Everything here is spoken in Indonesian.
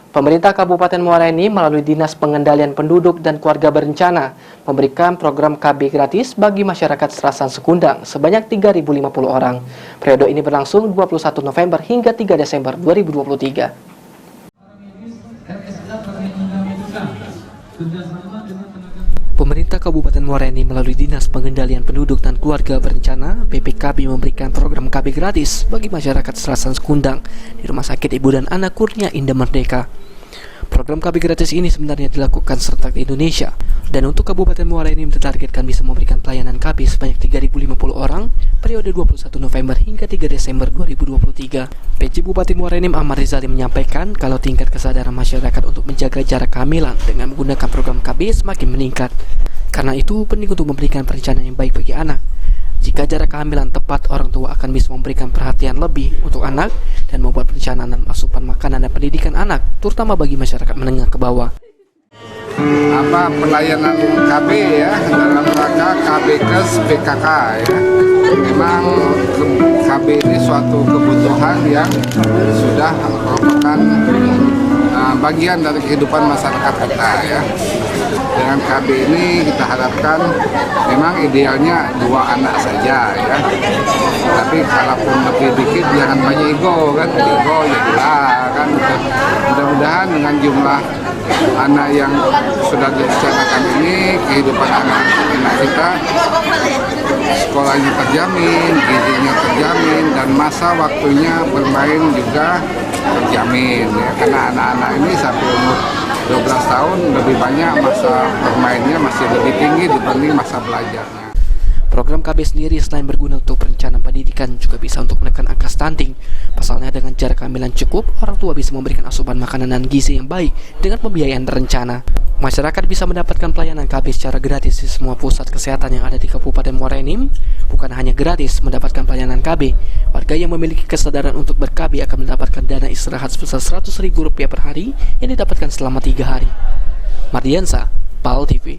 Pemerintah Kabupaten Muara Enim melalui Dinas Pengendalian Penduduk dan Keluarga Berencana memberikan program KB gratis bagi masyarakat Serasan Sekundang sebanyak 3.050 orang. Periode ini berlangsung 21 November hingga 3 Desember 2023. Pemerintah Kabupaten Muara Enim melalui Dinas Pengendalian Penduduk dan Keluarga Berencana (PPKB) memberikan program KB gratis bagi masyarakat Serasan Sekundang di Rumah Sakit Ibu dan Anak Kurnia Indah Merdeka. Program KB gratis ini sebenarnya dilakukan serentak di Indonesia, dan untuk Kabupaten Muara Enim ditargetkan bisa memberikan pelayanan KB sebanyak 3.050 orang periode 21 November hingga 3 Desember 2023. PJ Bupati Muara Enim Ahmad Rizali menyampaikan kalau tingkat kesadaran masyarakat untuk menjaga jarak kehamilan dengan menggunakan program KB semakin meningkat. Karena itu penting untuk memberikan perencanaan yang baik bagi anak. Jika jarak kehamilan tepat, orang tua akan bisa memberikan perhatian lebih untuk anak dan membuat perencanaan dan asupan makanan dan pendidikan anak, terutama bagi masyarakat menengah ke bawah. Pelayanan KB ya dalam rangka KBKes PKK ya. Memang KB ini suatu kebutuhan yang sudah merupakan bagian dari kehidupan masyarakat kita ya. Dengan KB ini kita harapkan memang idealnya 2 anak saja ya. Tapi kalaupun lebih dikit jangan banyak ego kan, ego ya kan. Mudah-mudahan dengan jumlah anak yang sudah direncanakan ini, kehidupan anak kita, sekolahnya terjamin, gizinya terjamin, dan masa waktunya bermain juga terjamin ya. Karena anak-anak ini sampai umur 12 tahun lebih banyak masa bermainnya masih lebih tinggi dibanding masa belajarnya. Program KB sendiri selain berguna untuk perencanaan pendidikan juga bisa untuk menekan angka stunting. Pasalnya dengan jarak kehamilan cukup, orang tua bisa memberikan asupan makanan dan gizi yang baik dengan pembiayaan terencana. Masyarakat bisa mendapatkan pelayanan KB secara gratis di semua pusat kesehatan yang ada di Kabupaten Muara Enim. Bukan hanya gratis mendapatkan pelayanan KB, warga yang memiliki kesadaran untuk ber-KB akan mendapatkan dana istirahat sebesar Rp100.000 per hari yang didapatkan selama 3 hari. Mardiansa, PAL TV.